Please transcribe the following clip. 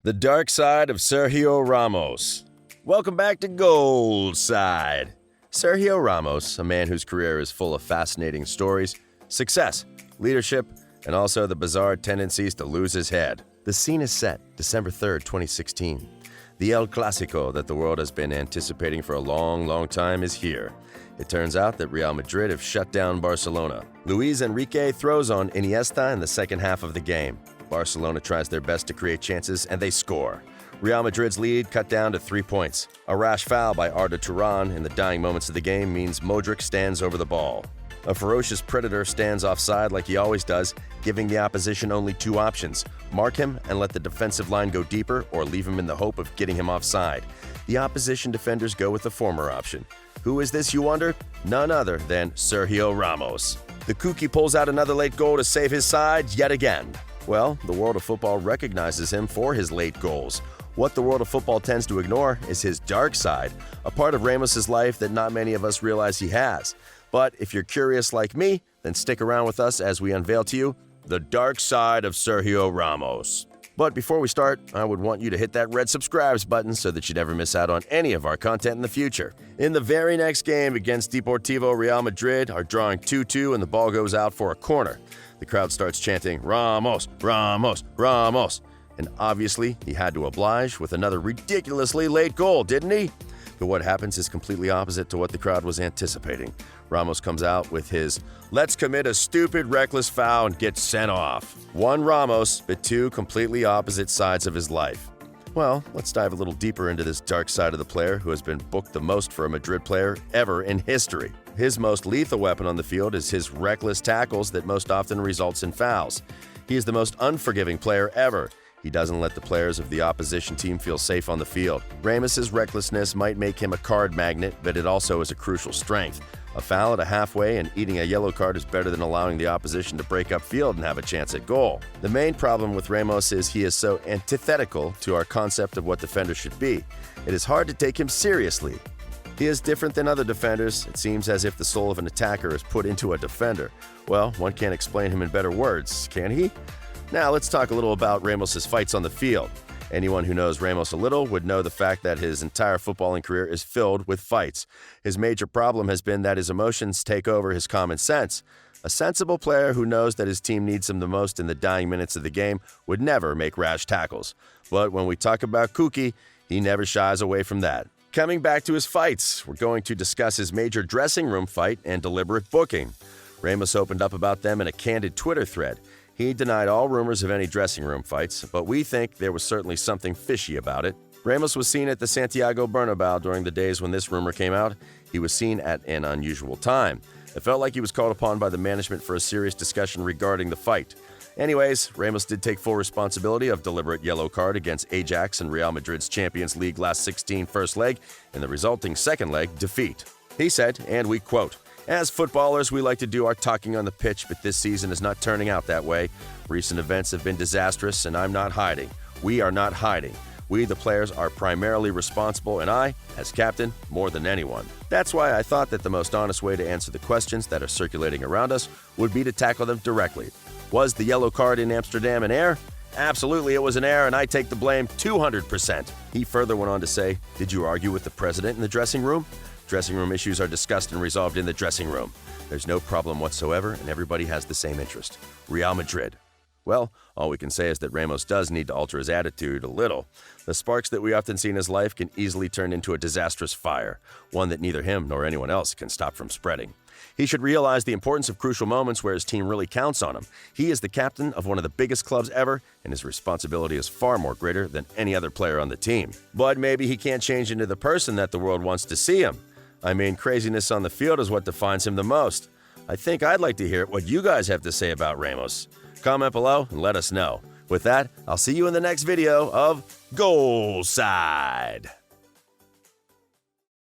The Dark Side of Sergio Ramos. Welcome back to Gold Side. Sergio Ramos, a man whose career is full of fascinating stories, success, leadership, and also the bizarre tendencies to lose his head. The scene is set December 3rd, 2016. The El Clásico that the world has been anticipating for a long time is here. It turns out that Real Madrid have shut down Barcelona. Luis Enrique throws on Iniesta in the second half of the game. Barcelona tries their best to create chances, and they score. Real Madrid's lead cut down to 3 points. A rash foul by Arda Turan in the dying moments of the game means Modric stands over the ball. A ferocious predator stands offside like he always does, giving the opposition only two options: mark him and let the defensive line go deeper, or leave him in the hope of getting him offside. The opposition defenders go with the former option. Who is this, you wonder? None other than Sergio Ramos. The Kooky pulls out another late goal to save his side yet again. Well, the world of football recognizes him for his late goals. What the world of football tends to ignore is his dark side, a part of Ramos's life that not many of us realize he has. But if you're curious like me, then stick around with us as we unveil to you the dark side of Sergio Ramos. But before we start, I would want you to hit that red subscribes button so that you never miss out on any of our content in the future. In the very next game against Deportivo Real Madrid, are drawing 2-2 and the ball goes out for a corner. The crowd starts chanting, "Ramos, Ramos, Ramos." And obviously, he had to oblige with another ridiculously late goal, didn't he? But what happens is completely opposite to what the crowd was anticipating. Ramos comes out with his "let's commit a stupid, reckless foul and get sent off." One Ramos, but two completely opposite sides of his life. Well, let's dive a little deeper into this dark side of the player who has been booked the most for a Madrid player ever in history. His most lethal weapon on the field is his reckless tackles that most often results in fouls. He is the most unforgiving player ever. He doesn't let the players of the opposition team feel safe on the field. Ramos's recklessness might make him a card magnet, but it also is a crucial strength. A foul at a halfway and eating a yellow card is better than allowing the opposition to break up field and have a chance at goal. The main problem with Ramos is he is so antithetical to our concept of what defenders should be. It is hard to take him seriously. He is different than other defenders. It seems as if the soul of an attacker is put into a defender. Well, one can't explain him in better words, can he? Now let's talk a little about Ramos's fights on the field. Anyone who knows Ramos a little would know the fact that his entire footballing career is filled with fights. His major problem has been that his emotions take over his common sense. A sensible player who knows that his team needs him the most in the dying minutes of the game would never make rash tackles. But when we talk about Kooky, he never shies away from that. Coming back to his fights, we're going to discuss his major dressing room fight and deliberate booking. Ramos opened up about them in a candid Twitter thread. He denied all rumors of any dressing room fights, but we think there was certainly something fishy about it. Ramos was seen at the Santiago Bernabeu during the days when this rumor came out. He was seen at an unusual time. It felt like he was called upon by the management for a serious discussion regarding the fight. Anyways, Ramos did take full responsibility of deliberate yellow card against Ajax in Real Madrid's Champions League last 16 first leg and the resulting second leg defeat. He said, and we quote, "As footballers, we like to do our talking on the pitch, but this season is not turning out that way. Recent events have been disastrous, and I'm not hiding. We are not hiding. We, the players, are primarily responsible, and I, as captain, more than anyone." That's why I thought that the most honest way to answer the questions that are circulating around us would be to tackle them directly. Was the yellow card in Amsterdam an error? Absolutely, it was an error, and I take the blame 200%. He further went on to say, "Did you argue with the president in the dressing room? Dressing room issues are discussed and resolved in the dressing room. There's no problem whatsoever, and everybody has the same interest: Real Madrid." Well, all we can say is that Ramos does need to alter his attitude a little. The sparks that we often see in his life can easily turn into a disastrous fire, one that neither him nor anyone else can stop from spreading. He should realize the importance of crucial moments where his team really counts on him. He is the captain of one of the biggest clubs ever, and his responsibility is far more greater than any other player on the team. But maybe he can't change into the person that the world wants to see him. I mean, craziness on the field is what defines him the most. I think I'd like to hear what you guys have to say about Ramos. Comment below and let us know. With that, I'll see you in the next video of Goal Side.